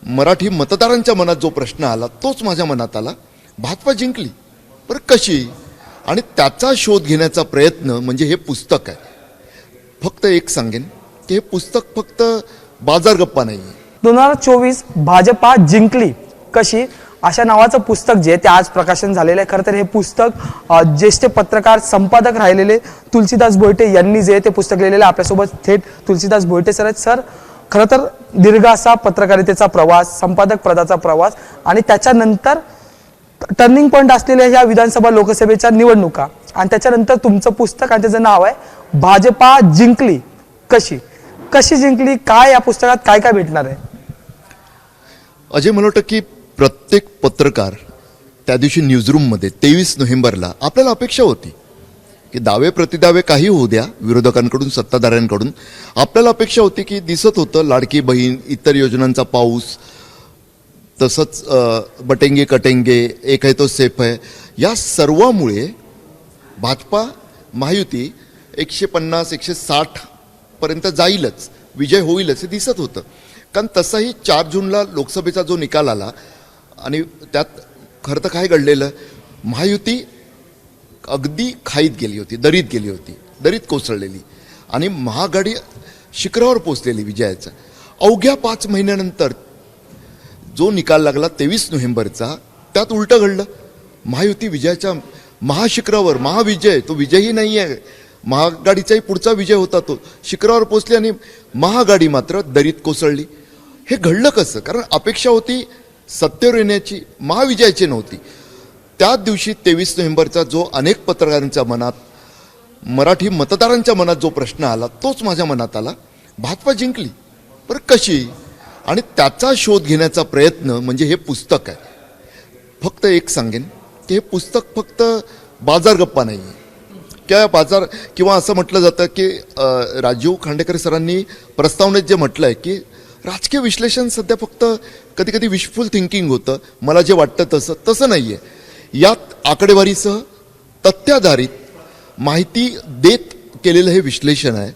मराठी मतदारांच्या मनात जो प्रश्न आला तोच माझ्या मनात आला. भाजपा जिंकली, बरं कशी? आणि त्याचा शोध घेण्याचा प्रयत्न म्हणजे हे पुस्तक आहे. फक्त एक सांगेन की हे पुस्तक फक्त बाजारगप्पा नाही आहे. 2024 भाजपा जिंकली कशी अशा नावाचं पुस्तक जे ते आज प्रकाशन झालेलं आहे. खरं तर हे पुस्तक ज्येष्ठ पत्रकार संपादक राहिलेले तुलसीदास भोईटे यांनी जे ते पुस्तक लिहिलेलं आहे. आपल्यासोबत थेट तुलसीदास भोईटे सर आहेत. सर, खरं तर दीर्घ असा पत्रकारितेचा प्रवास, संपादक पदाचा प्रवास आणि त्याच्यानंतर टर्निंग पॉईंट असलेल्या ह्या विधानसभा लोकसभेच्या निवडणुका आणि त्याच्यानंतर तुमचं पुस्तक आणि त्याचं नाव आहे भाजपा जिंकली कशी. कशी जिंकली, काय या पुस्तकात काय काय भेटणार आहे? अजय, मला वाटतं की प्रत्येक पत्रकार त्या दिवशी न्यूजरूममध्ये 23 नोव्हेंबरला आपल्याला अपेक्षा होती की दावे प्रतिदावे काही होऊ द्या विरोधकांकडून सत्ताधाऱ्यांकडून, आपल्याला अपेक्षा होती की दिसत होतं लाडकी बहीण, इतर योजनांचा पाऊस, तसंच बटेंगे कटेंगे, एक है तो सेफ है, या सर्वामुळे भाजपा महायुती 150-160 पर्यंत जाईलच, विजय होईलच हे दिसत होतं. कारण तसाही 4 जूनला लोकसभेचा जो निकाल आला आणि त्यात खरं तर काय घडलेलं, महायुती अगदी खाईत गेली होती, दरीत गेली होती, दरीत कोसळलेली आणि महाआघाडी शिखरावर पोचलेली विजयाचा. अवघ्या 5 महिन्यानंतर जो निकाल लागला 23 नोव्हेंबरचा, त्यात उलटं घडलं. महायुती विजयाच्या महाशिखरावर, महाविजय, तो विजयही नाही आहे, महाआघाडीचाही पुढचा विजय होता, तो शिखरावर पोचली आणि महाआघाडी मात्र दरीत कोसळली. हे घडलं कसं? कारण अपेक्षा होती सत्तेवर येण्याची, महाविजयाची नव्हती. त्याच दिवशी 23 नोव्हेंबरचा जो अनेक पत्रकारांच्या मनात, मराठी मतदारांच्या मनात जो प्रश्न आला तोच माझ्या मनात आला. भाजपा जिंकली, बरं कशी? आणि त्याचा शोध घेण्याचा प्रयत्न म्हणजे हे पुस्तक आहे. फक्त एक सांगेन की हे पुस्तक फक्त बाजारगप्पा नाही आहे. किंवा असं म्हटलं जातं की राजीव खांडेकर सरांनी प्रस्तावनेत जे म्हटलं आहे की राजकीय विश्लेषण सध्या फक्त कधी कधी विशफुल थिंकिंग होतं, मला जे वाटतं तसं नाही आहे. यात आकडेवारीसह तथ्याधारित माहिती देत केलेलं हे विश्लेषण आहे.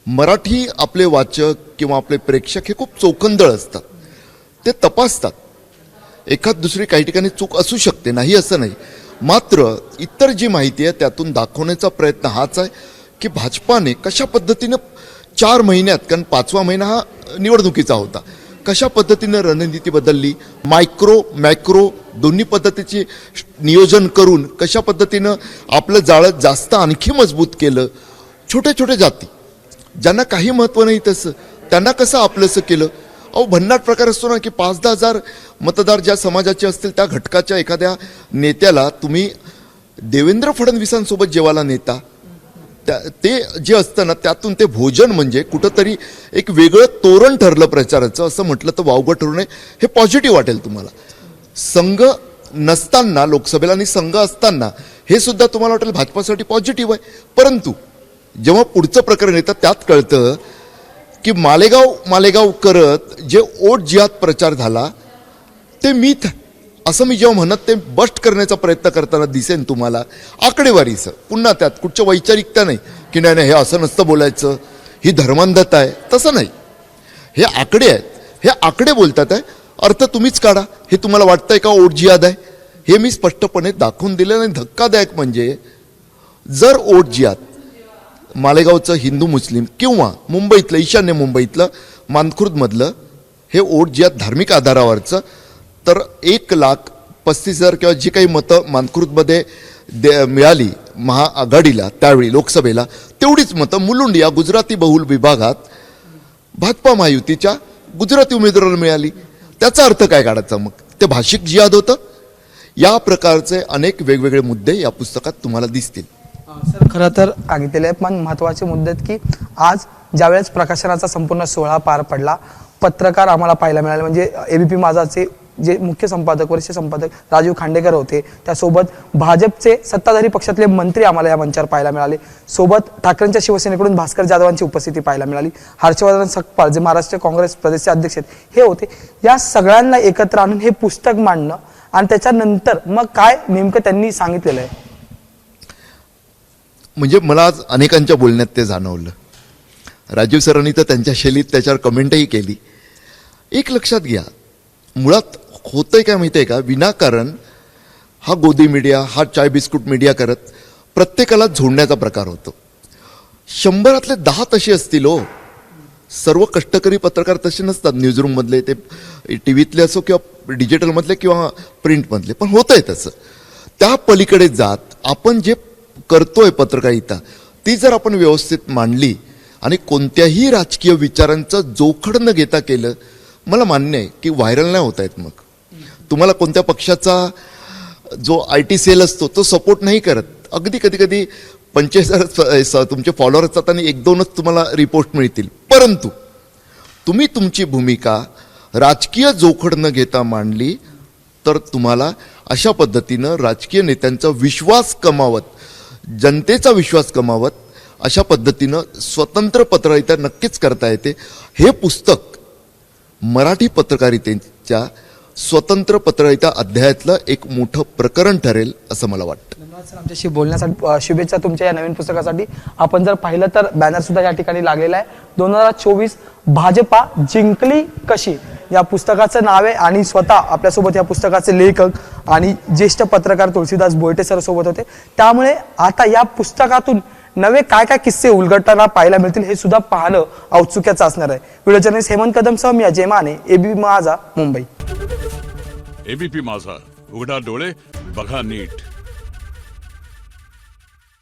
मराठी आपले वाचक किंवा आपले प्रेक्षक हे खूप चोखंदळ असतात, ते तपासतात. एखाद दुसरी काही ठिकाणी चूक असू शकते, नाही असं नाही, मात्र इतर जी माहिती आहे त्यातून दाखवण्याचा प्रयत्न हाच आहे की भाजपाने कशा पद्धतीनं 4 महिन्यात, कारण 5वा महिना हा निवडणुकीचा होता, कशा पद्धतीनं रणनीती बदलली, मायक्रो मॅक्रो दोन्ही पद्धतीचे नियोजन करून कशा पद्धतीनं आपलं जाळं जास्त आणखी मजबूत केलं. छोटे छोटे जाती ज्यांना काही महत्त्व नाही तसं त्यांना कसं आपलंसं केलं. भन्नाट प्रकार असतो ना की 5-10 हजार मतदार ज्या समाजाचे असतील त्या घटकाच्या एखाद्या नेत्याला तुम्ही देवेंद्र फडणवीसांसोबत जेवायला नेता, ते जे असतं ना त्यातून ते भोजन म्हणजे कुठंतरी एक वेगळं तोरण ठरलं प्रचाराचं, असं म्हटलं तर वावगं ठरू नये. हे पॉझिटिव्ह वाटेल तुम्हाला. संघ नसताना लोकसभेला आणि संघ असताना हे सुद्धा तुम्हाला वाटेल भाजपासाठी पॉझिटिव्ह आहे. परंतु जेव्हा पुढचं प्रकरण येतं त्यात कळतं की मालेगाव करत जे ओट जिहाद प्रचार झाला ते मिथ असं मी जेव्हा म्हणत ते बस्ट करण्याचा प्रयत्न करताना दिसेन तुम्हाला आकडेवारीचं. पुन्हा त्यात कुठच्या वैचारिकता नाही की नाही हे असं नसतं बोलायचं, ही धर्मांधता आहे, तसं नाही. हे आकडे आहेत, हे आकडे बोलतात आहे, अर्थ तुम्हीच काढा. हे तुम्हाला वाटतंय का ओट जिहाद आहे? हे मी स्पष्टपणे दाखवून दिलं. आणि धक्कादायक म्हणजे जर ओट जिहाद मालेगावचं हिंदू मुस्लिम किंवा मुंबईतलं, ईशान्य मुंबईतलं, मानखुर्दमधलं हे ओट जिहाद धार्मिक आधारावरचं, तर 1,35,000 किंवा जी काही मतं मानखुर्दमध्ये मिळाली महाआघाडीला त्यावेळी लोकसभेला, तेवढीच मतं मुलुंड या गुजराती बहुल विभागात भाजपा महायुतीच्या गुजराती उमेदवाराला मिळाली. त्याचा अर्थ काय काढायचा मग? ते भाषिक जिहाद होतं. या प्रकारचे अनेक वेगवेगळे मुद्दे या पुस्तकात तुम्हाला दिसतील. सर, खरं तर सांगितलेले आहेत, पण महत्त्वाचे मुद्दे आहेत की आज ज्यावेळेस प्रकाशनाचा संपूर्ण सोहळा पार पडला, पत्रकार आम्हाला पाहायला मिळाले. म्हणजे एबीपी माझाचे जे मुख्य संपादक, वरिष्ठ संपादक राजीव खांडेकर होते, त्यासोबत भाजपचे सत्ताधारी पक्षातले मंत्री आम्हाला या मंचावर पाहायला मिळाले. सोबत ठाकरेंच्या शिवसेनेकडून भास्कर जाधवांची उपस्थिती पाहायला मिळाली. हर्षवर्धन सकपाळ जे महाराष्ट्र काँग्रेस प्रदेशचे अध्यक्ष आहेत हे होते. या सगळ्यांना एकत्र आणून हे पुस्तक मांडणं आणि त्याच्यानंतर मग काय नेमकं त्यांनी सांगितलेलं आहे? म्हणजे मला आज अनेकांच्या बोलण्यात ते जाणवलं. राजीव सरांनी तर त्यांच्या शैलीत त्याच्यावर कमेंटही केली. एक लक्षात घ्या, मुळात होतंय काय माहिती आहे का, विनाकारण हा गोदी मीडिया, हा चाय बिस्कुट मीडिया करत प्रत्येकाला झोडण्याचा प्रकार होतो. 100 10 तसे असतील हो. सर्व कष्टकरी पत्रकार तसे नसतात, न्यूजरूममधले, ते टी व्हीतले असो किंवा डिजिटलमधले किंवा प्रिंटमधले. पण होतंय तसं. त्या पलीकडे जात आपण जे करतोय पत्रकारिता, ती जर आपण व्यवस्थित मांडली आणि कोणत्याही राजकीय विचारांचं जोखड न घेता केलं, मला मान्य आहे की व्हायरल नाही होत आहेत. मग तुम्हाला कोणत्या पक्षाचा जो IT सेल असतो तो सपोर्ट नाही करत. अगदी कधी कधी 45,000 तुमचे फॉलोअर असतात आणि 1-2च तुम्हाला रिपोस्ट मिळतील. परंतु तुम्ही तुमची भूमिका राजकीय जोखड न घेता मांडली तर तुम्हाला अशा पद्धतीनं राजकीय नेत्यांचा विश्वास कमावत, जनतेचा विश्वास कमावत, अशा पद्धतीनं स्वतंत्र पत्रकारिता नक्कीच करता येते. हे पुस्तक मराठी पत्रकारितेच्या स्वतंत्र पत्रकारिता अध्यायातलं एक मोठं प्रकरण ठरेल असं मला वाटतं. धन्यवाद सर आमच्याशी बोलण्यासाठी. शुभेच्छा तुमच्या या नवीन पुस्तकासाठी. आपण जर पाहिलं तर बॅनर सुद्धा या ठिकाणी लागलेला आहे. 2024 भाजपा जिंकली कशी या पुस्तकाचं नाव आहे आणि स्वतः आपल्यासोबत या पुस्तकाचे लेखक आणि ज्येष्ठ पत्रकार तुलसीदास बोयटे सर सोबत होते. त्यामुळे आता या पुस्तकातून नवे काय काय किस्से उलगडताना पाहायला मिळतील हे सुद्धा पाहणं औत्सुक्याचं असणार आहे. व्हिडिओ जर्नलिस्ट हेमंत कदमसह मी अजय माने, ABP माझा, मुंबई. ABP माझा, उघडा डोळे बघा नीट.